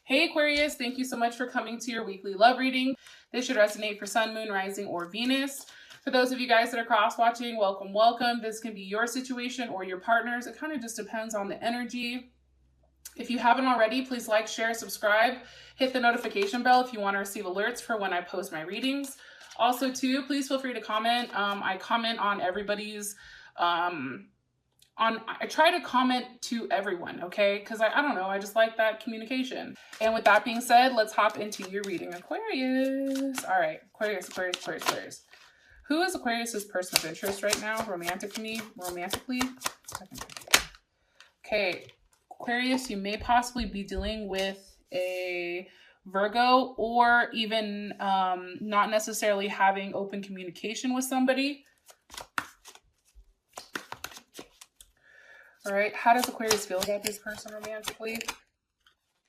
Hey Aquarius, thank you so much for coming to your weekly love reading. This should resonate for Sun, Moon, Rising, or Venus. For those of you guys that are cross-watching, welcome, welcome. This can be your situation or your partner's. It kind of just depends on the energy. If you haven't already, please like, share, subscribe. Hit the notification bell if you want to receive alerts for when I post my readings. Also, too, please feel free to comment. I comment on everybody's... I try to comment to everyone, okay? Because I don't know, I just like that communication. And with that being said, let's hop into your reading, Aquarius. All right, Aquarius, Aquarius, Aquarius, Aquarius. Who is Aquarius's person of interest right now, romantically? Okay, Aquarius, you may possibly be dealing with a Virgo, or even not necessarily having open communication with somebody. All right, how does Aquarius feel about this person romantically?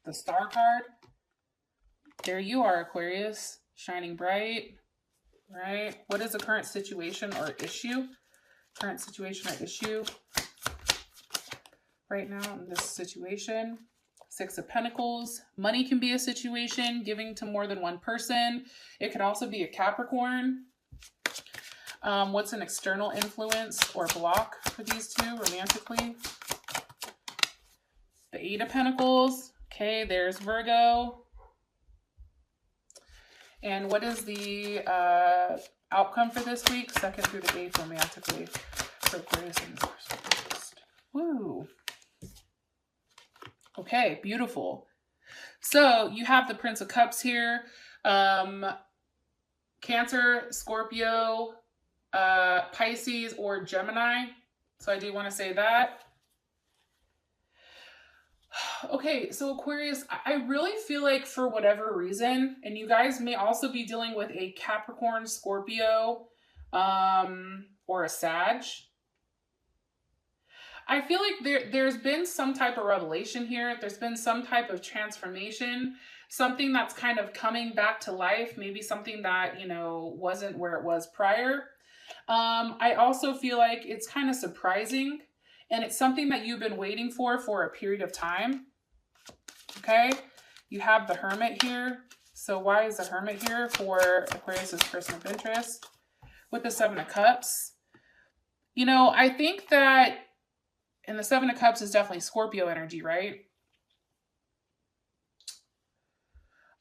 The Star card. There you are, Aquarius, shining bright, right? What is the current situation or issue? Current situation or issue right now in this situation. Six of Pentacles. Money can be a situation, giving to more than one person. It could also be a Capricorn. What's an external influence or block for these two romantically? The Eight of Pentacles. Okay, there's Virgo. And what is the outcome for this week? Second through the 8th romantically for Aquarius and this. Woo. Okay, beautiful. So you have the Prince of Cups here. Cancer, Scorpio, Pisces, or Gemini. So I do want to say that. Okay, so Aquarius, I really feel like for whatever reason, and you guys may also be dealing with a Capricorn, Scorpio, or a Sag. I feel like there's been some type of revelation here. There's been some type of transformation, something that's kind of coming back to life, maybe something that, you know, wasn't where it was prior. I also feel like it's kind of surprising, and it's something that you've been waiting for a period of time. Okay, you have the Hermit here. So why is the Hermit here for Aquarius's person of interest? With the Seven of Cups, you know, I think that, and the Seven of Cups is definitely Scorpio energy, right?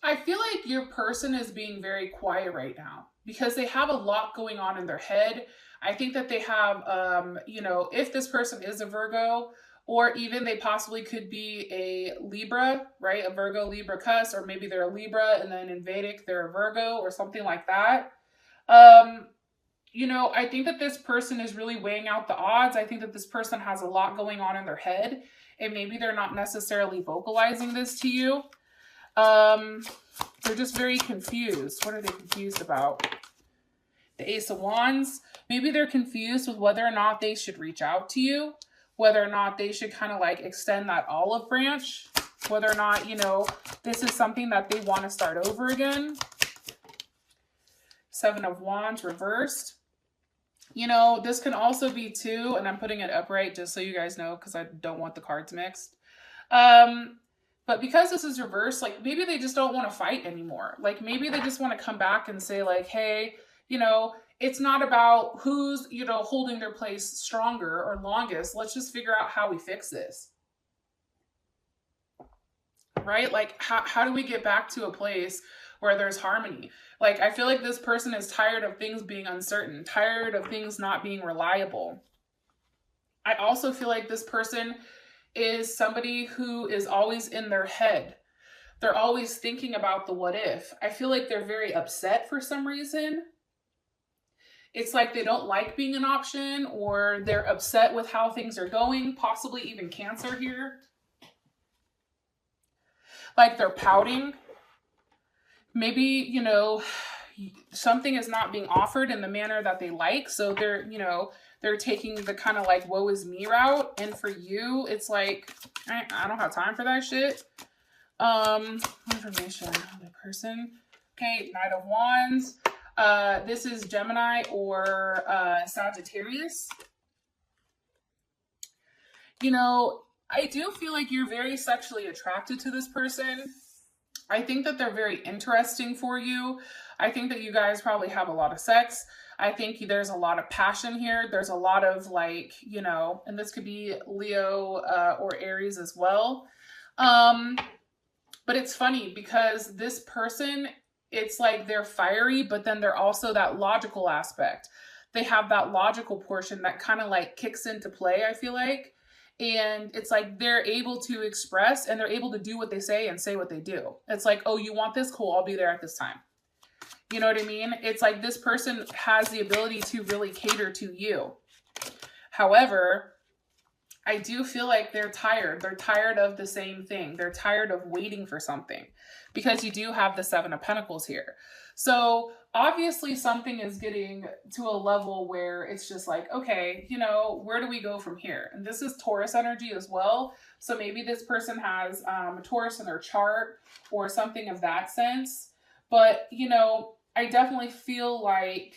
I feel like your person is being very quiet right now because they have a lot going on in their head. I think that they have, you know, if this person is a Virgo, or even they possibly could be a Libra, right? A Virgo, Libra, Cus, or maybe they're a Libra and then in Vedic they're a Virgo or something like that. You know, I think that this person is really weighing out the odds. I think that this person has a lot going on in their head, and maybe they're not necessarily vocalizing this to you. They're just very confused. What are they confused about? The Ace of Wands. Maybe they're confused with whether or not they should reach out to you, whether or not they should kind of like extend that olive branch, whether or not, you know, this is something that they want to start over again. Seven of Wands reversed. You know, this can also be too, and I'm putting it upright just so you guys know because I don't want the cards mixed. But because this is reversed, like maybe they just don't want to fight anymore. Like maybe they just want to come back and say like, hey, you know, it's not about who's, you know, holding their place stronger or longest. Let's just figure out how we fix this. Right? Like how do we get back to a place where there's harmony? Like I feel like this person is tired of things being uncertain, tired of things not being reliable. I also feel like this person is somebody who is always in their head. They're always thinking about the what if. I feel like they're very upset for some reason. It's like they don't like being an option, or they're upset with how things are going, possibly even Cancer here. Like they're pouting. Maybe, you know, something is not being offered in the manner that they like. So they're, you know, they're taking the kind of like woe is me route. And for you, it's like, I don't have time for that shit. Information on the person. Okay, Knight of Wands. This is Gemini or Sagittarius. You know, I do feel like you're very sexually attracted to this person. I think that they're very interesting for you. I think that you guys probably have a lot of sex. I think there's a lot of passion here. There's a lot of like, you know, and this could be Leo or Aries as well. But it's funny because this person, it's like they're fiery, but then they're also that logical aspect. They have that logical portion that kind of like kicks into play, I feel like. And it's like they're able to express and they're able to do what they say and say what they do. It's like, oh, you want this? Cool, I'll be there at this time. You know what I mean? It's like this person has the ability to really cater to you. However, I do feel like they're tired. They're tired of the same thing. They're tired of waiting for something because you do have the Seven of Pentacles here. So obviously something is getting to a level where it's just like, okay, you know, where do we go from here? And this is Taurus energy as well. So maybe this person has a Taurus in their chart or something of that sense. But, you know, I definitely feel like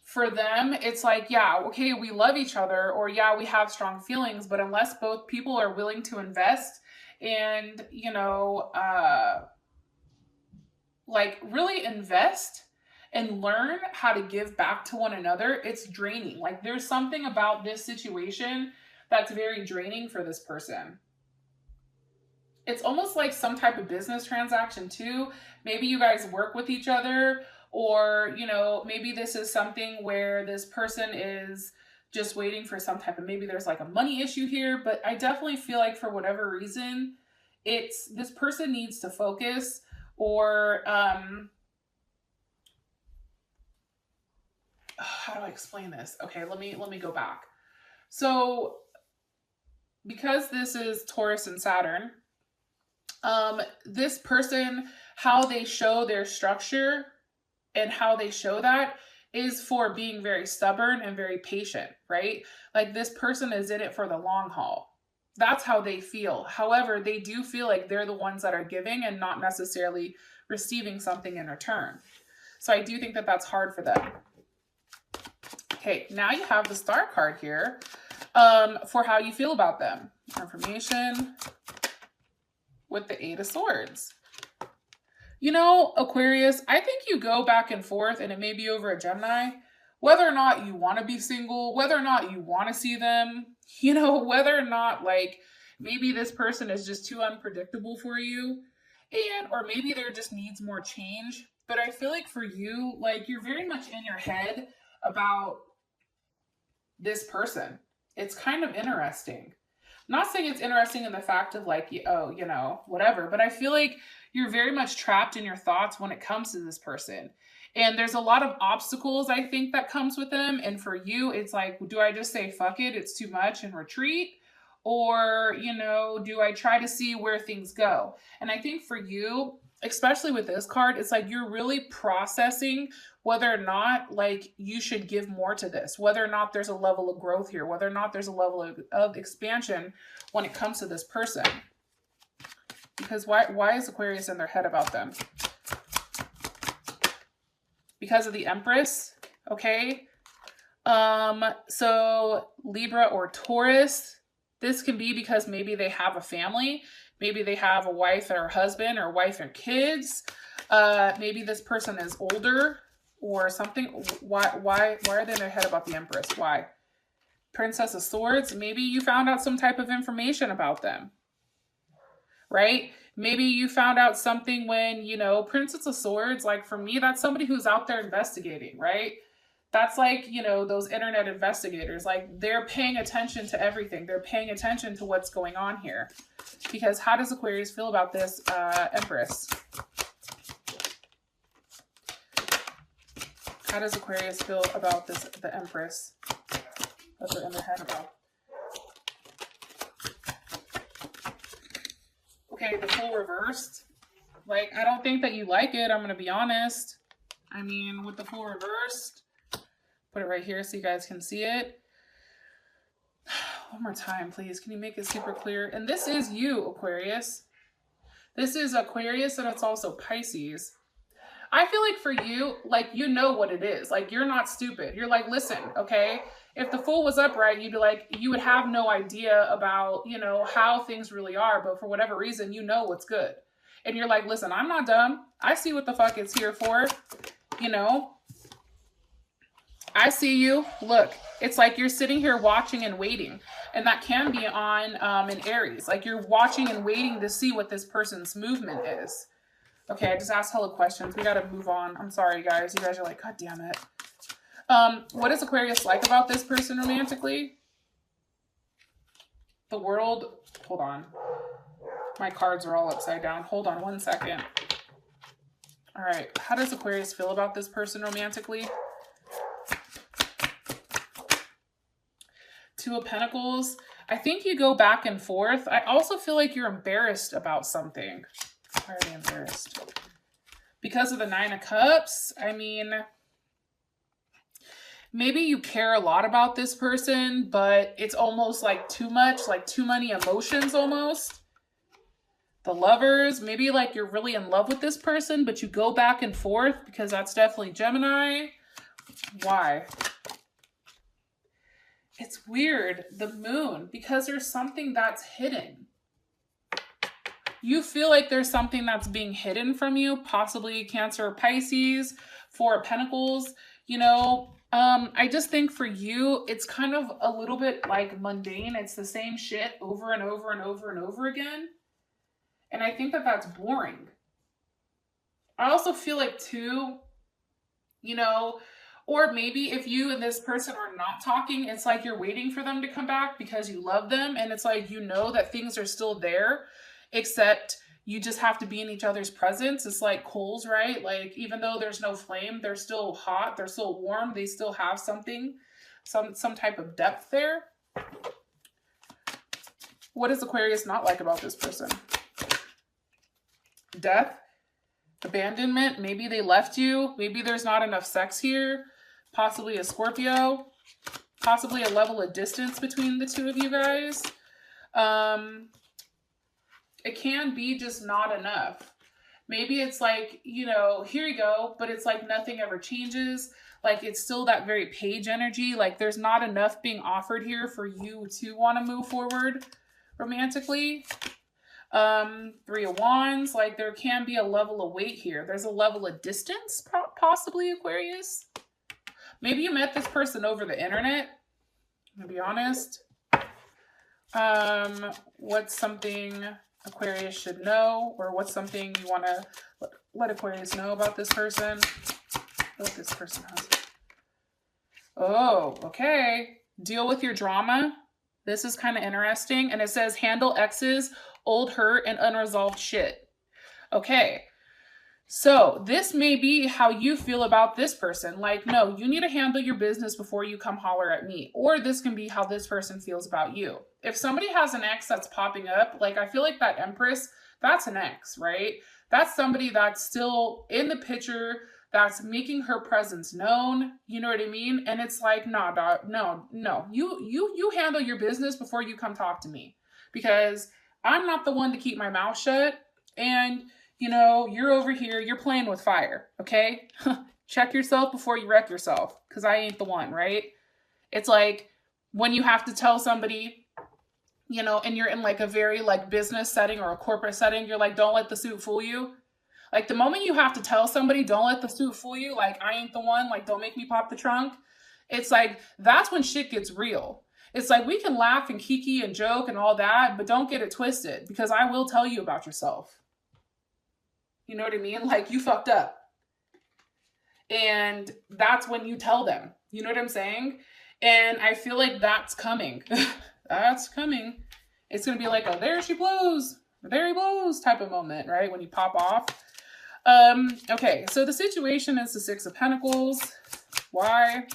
for them, it's like, yeah, okay, we love each other, or yeah, we have strong feelings, but unless both people are willing to invest and, you know, like really invest and learn how to give back to one another, it's draining. Like there's something about this situation that's very draining for this person. It's almost like some type of business transaction too. Maybe you guys work with each other, or, you know, maybe this is something where this person is just waiting for some type of, maybe there's like a money issue here, but I definitely feel like for whatever reason, it's this person needs to focus, or how do I explain this? Okay, let me go back. So because this is Taurus and Saturn, this person, how they show their structure and how they show that is for being very stubborn and very patient, right? Like this person is in it for the long haul. That's how they feel. However, they do feel like they're the ones that are giving and not necessarily receiving something in return. So I do think that that's hard for them. Okay, now you have the Star card here for how you feel about them. Information with the Eight of Swords. You know, Aquarius, I think you go back and forth, and it may be over a Gemini, whether or not you want to be single, whether or not you want to see them, you know, whether or not like maybe this person is just too unpredictable for you, and or maybe there just needs more change. But I feel like for you, like you're very much in your head about this person. It's kind of interesting. I'm not saying it's interesting in the fact of like, oh, you know, whatever, but I feel like you're very much trapped in your thoughts when it comes to this person. And there's a lot of obstacles, I think, that comes with them. And for you, it's like, do I just say, fuck it, it's too much and retreat? Or, you know, do I try to see where things go? And I think for you, especially with this card, it's like you're really processing whether or not like you should give more to this, whether or not there's a level of growth here, whether or not there's a level of expansion when it comes to this person. Because why is Aquarius in their head about them? Because of the Empress, okay? So Libra or Taurus, this can be because maybe they have a family. Maybe they have a wife or a husband, or wife and kids. Maybe this person is older or something. Why are they in their head about the Empress? Why? Princess of Swords, maybe you found out some type of information about them, right? Maybe you found out something when, you know, Princess of Swords, like for me, that's somebody who's out there investigating, right? That's like, you know, those internet investigators, like they're paying attention to everything. They're paying attention to what's going on here. Because how does Aquarius feel about this Empress? How does Aquarius feel about this, the Empress that they're in their head about? Okay, the Fool reversed. Like, I don't think that you like it. I'm going to be honest. I mean, with the Fool reversed, put it right here so you guys can see it. One more time, please. Can you make it super clear? And this is you, Aquarius. This is Aquarius, and it's also Pisces. I feel like for you, like, you know what it is. Like, you're not stupid. You're like, listen, okay? If the Fool was upright, you'd be like, you would have no idea about, you know, how things really are, but for whatever reason, you know what's good. And you're like, listen, I'm not dumb. I see what the fuck it's here for. You know, I see you. Look, it's like you're sitting here watching and waiting. And that can be on in Aries. Like you're watching and waiting to see what this person's movement is. Okay, I just asked hella questions. We got to move on. I'm sorry, guys. You guys are like, God damn it. What is Aquarius like about this person romantically? The World. Hold on. My cards are all upside down. Hold on one second. All right. How does Aquarius feel about this person romantically? Two of Pentacles. I think you go back and forth. I also feel like you're embarrassed about something. Why are they embarrassed? Because of the Nine of Cups. I mean, maybe you care a lot about this person, but it's almost like too much, like too many emotions almost. The Lovers, maybe like you're really in love with this person, but you go back and forth because that's definitely Gemini. Why? It's weird. The Moon, because there's something that's hidden. You feel like there's something that's being hidden from you, possibly Cancer or Pisces. Four of Pentacles, you know, I just think for you, it's kind of a little bit like mundane. It's the same shit over and over and over and over again. And I think that that's boring. I also feel like too, you know, or maybe if you and this person are not talking, it's like you're waiting for them to come back because you love them. And it's like, you know that things are still there, except you just have to be in each other's presence. It's like coals, right? Like, even though there's no flame, they're still hot. They're still warm. They still have something, some type of depth there. What does Aquarius not like about this person? Death, abandonment. Maybe they left you. Maybe there's not enough sex here. Possibly a Scorpio. Possibly a level of distance between the two of you guys. It can be just not enough. Maybe it's like, you know, here you go, but it's like nothing ever changes. Like it's still that very page energy. Like there's not enough being offered here for you to want to move forward romantically. Three of Wands, like there can be a level of weight here. There's a level of distance, possibly, Aquarius. Maybe you met this person over the internet, to be honest. What's something Aquarius should know, or what's something you want to let Aquarius know about this person? What this person has. Oh, okay. Deal with your drama. This is kind of interesting. And it says handle exes, old hurt, and unresolved shit. Okay. So this may be how you feel about this person. Like, no, you need to handle your business before you come holler at me. Or this can be how this person feels about you. If somebody has an ex that's popping up, like I feel like that Empress, that's an ex, right? That's somebody that's still in the picture, that's making her presence known. You know what I mean? And it's like, nah, dog, no. You handle your business before you come talk to me. Because I'm not the one to keep my mouth shut. And you know, you're over here, you're playing with fire, okay? Check yourself before you wreck yourself, because I ain't the one, right? It's like when you have to tell somebody, you know, and you're in like a very like business setting or a corporate setting, you're like, don't let the suit fool you. Like the moment you have to tell somebody, don't let the suit fool you, like I ain't the one, like don't make me pop the trunk. It's like, that's when shit gets real. It's like we can laugh and kiki and joke and all that, but don't get it twisted, because I will tell you about yourself. You know what I mean? Like you fucked up. And that's when you tell them. You know what I'm saying? And I feel like that's coming. That's coming. It's going to be like, oh, there she blows. There he blows type of moment, right? When you pop off. Okay, so the situation is the Six of Pentacles. Why?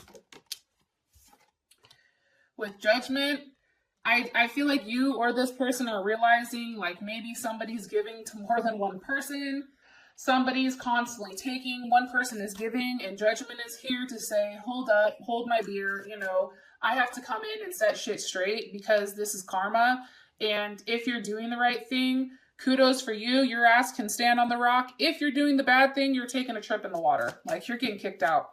With Judgment, I feel like you or this person are realizing like maybe somebody's giving to more than one person. Somebody's constantly taking, one person is giving, and Judgment is here to say, hold up, hold my beer, you know, I have to come in and set shit straight because this is karma. And if you're doing the right thing, kudos for you. Your ass can stand on the rock. If you're doing the bad thing, you're taking a trip in the water. Like you're getting kicked out.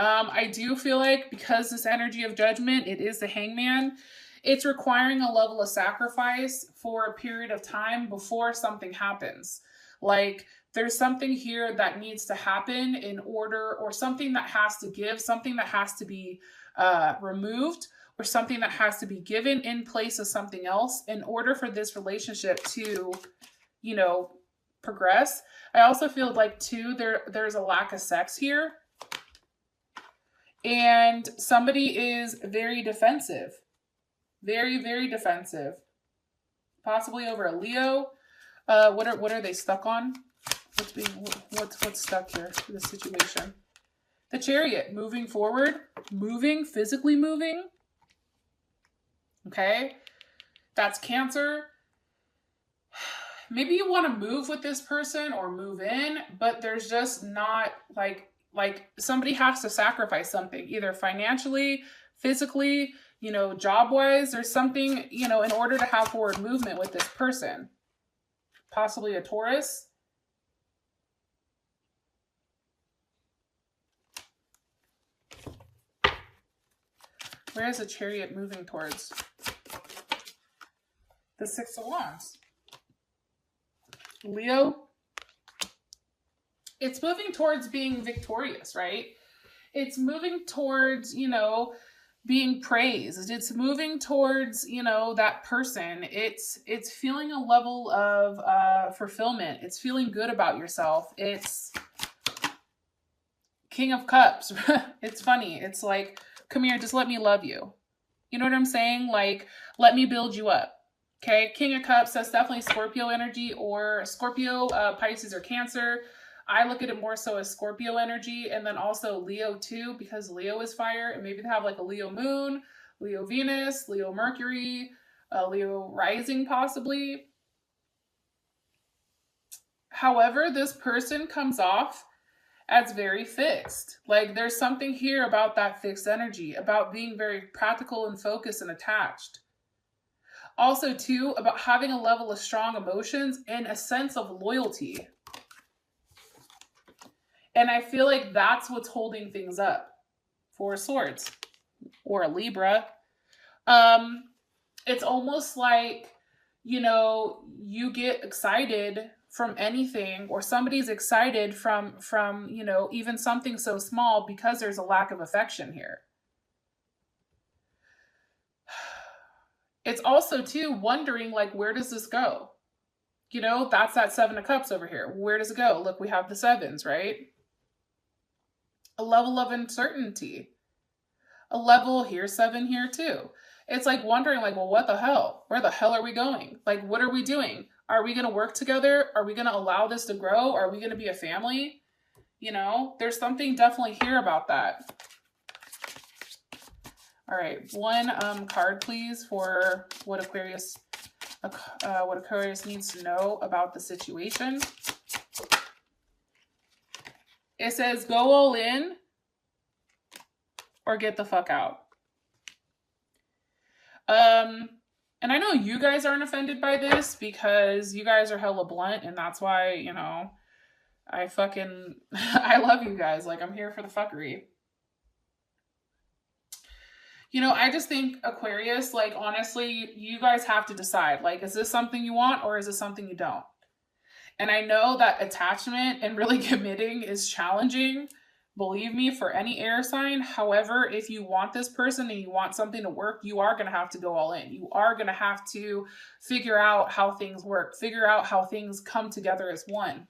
I do feel like because this energy of judgment, it is the hangman, it's requiring a level of sacrifice for a period of time before something happens. Like there's something here that needs to happen in order, or something that has to give, something that has to be removed, or something that has to be given in place of something else in order for this relationship to, you know, progress. I also feel like too, there's a lack of sex here. And somebody is very defensive. Very, very defensive. Possibly over a Leo. What are they stuck on? What's stuck here for this situation? The Chariot, moving forward, moving, physically moving. Okay, that's Cancer. Maybe you want to move with this person or move in, but there's just not like somebody has to sacrifice something, either financially, physically, you know, job-wise. There's something, you know, in order to have forward movement with this person. Possibly a Taurus. Where is the Chariot moving towards? The Six of Wands. Leo. It's moving towards being victorious, right? It's moving towards, you know, being praised. It's moving towards, you know, that person. It's feeling a level of fulfillment. It's feeling good about yourself. It's King of Cups. It's funny. It's like, come here, just let me love you. You know what I'm saying? Like, let me build you up. Okay, King of Cups, that's definitely Scorpio energy, or Scorpio, Pisces, or Cancer. I look at it more so as Scorpio energy, and then also Leo too, because Leo is fire, and maybe they have like a Leo moon, Leo Venus, Leo Mercury, Leo rising possibly. However, this person comes off as very fixed. Like there's something here about that fixed energy, about being very practical and focused and attached. Also too, about having a level of strong emotions and a sense of loyalty. And I feel like that's what's holding things up. Four of Swords or a Libra. It's almost like, you know, you get excited from anything, or somebody's excited from, you know, even something so small, because there's a lack of affection here. It's also too wondering, like, where does this go? You know, that's that Seven of Cups over here. Where does it go? Look, we have the sevens, right? A level of uncertainty. A level here, seven here too. It's like wondering, like, well, what the hell? Where the hell are we going? Like, what are we doing? Are we going to work together? Are we going to allow this to grow? Are we going to be a family? You know, there's something definitely here about that. All right, one card, please, for what Aquarius needs to know about the situation. It says, go all in or get the fuck out. And I know you guys aren't offended by this because you guys are hella blunt, and that's why, you know, I love you guys. Like, I'm here for the fuckery. You know, I just think Aquarius, like, honestly, you guys have to decide, like, is this something you want or is this something you don't? And I know that attachment and really committing is challenging, believe me, for any air sign. However, if you want this person and you want something to work, you are going to have to go all in. You are going to have to figure out how things work, figure out how things come together as one.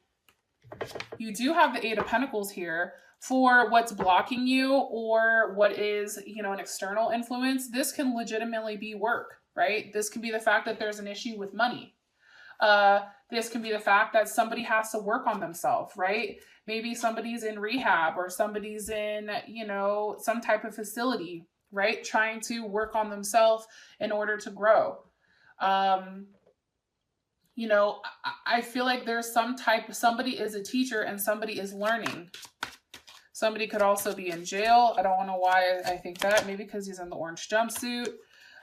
You do have the Eight of Pentacles here for what's blocking you, or what is, you know, an external influence. This can legitimately be work, right? This can be the fact that there's an issue with money. This can be the fact that somebody has to work on themselves, right? Maybe somebody's in rehab, or somebody's in, you know, some type of facility, right? Trying to work on themselves in order to grow. You know, I feel like there's somebody is a teacher and somebody is learning. Somebody could also be in jail. I don't know why I think that. Maybe because he's in the orange jumpsuit.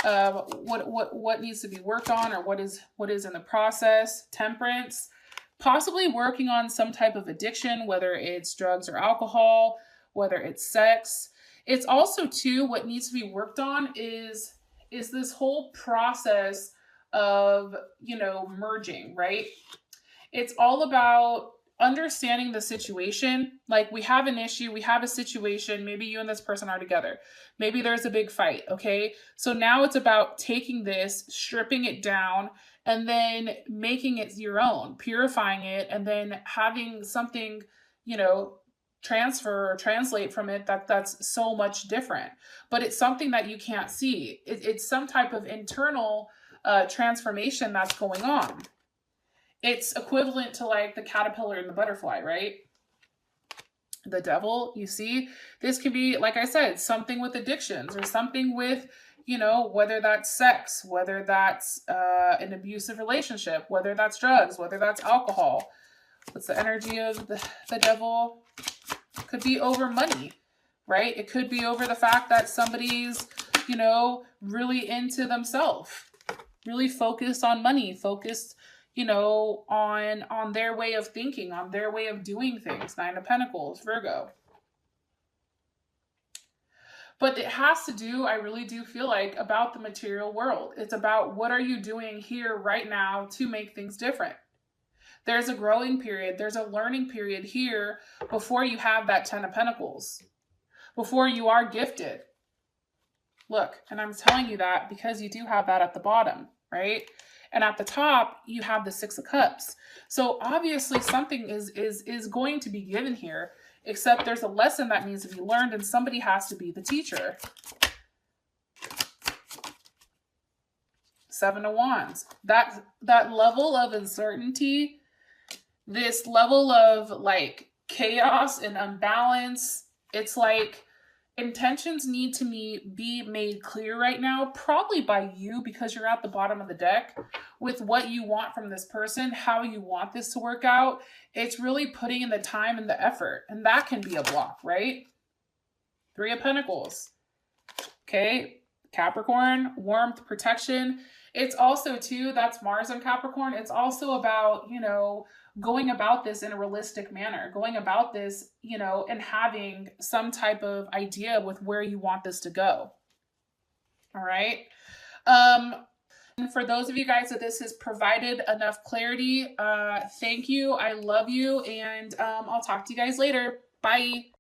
What needs to be worked on, or what is in the process. Temperance. Possibly working on some type of addiction, whether it's drugs or alcohol, whether it's sex. It's also too, what needs to be worked on is this whole process of, merging, right? It's all about understanding the situation. Like, we have an issue, we have a situation, maybe you and this person are together. Maybe there's a big fight, okay? So now it's about taking this, stripping it down, and then making it your own, purifying it, and then having something, transfer or translate from it that's so much different. But it's something that you can't see. It's some type of internal transformation that's going on. It's equivalent to like the caterpillar and the butterfly, right? The devil, you see, this could be, like I said, something with addictions or something with, whether that's sex, whether that's an abusive relationship, whether that's drugs, whether that's alcohol. What's the energy of the devil? Could be over money, right? It could be over the fact that somebody's, really into themselves, really focused on money, focused, on their way of thinking, on their way of doing things. 9 of Pentacles, Virgo. But it has to do, I really do feel like, about the material world. It's about what are you doing here right now to make things different. There's a growing period. There's a learning period here before you have that 10 of Pentacles, before you are gifted. Look, and I'm telling you that because you do have that at the bottom, right? And at the top, you have the 6 of Cups. So obviously something is going to be given here, except there's a lesson that needs to be learned and somebody has to be the teacher. 7 of Wands. That level of uncertainty, this level of like chaos and unbalance, it's like intentions need to be made clear right now, probably by you because you're at the bottom of the deck with what you want from this person, how you want this to work out. It's really putting in the time and the effort, and that can be a block, right? 3 of Pentacles. Okay, Capricorn, warmth, protection. It's also too, that's Mars on Capricorn. It's also about, going about this in a realistic manner, going about this, and having some type of idea with where you want this to go. All right. And for those of you guys that this has provided enough clarity, thank you. I love you. And I'll talk to you guys later. Bye.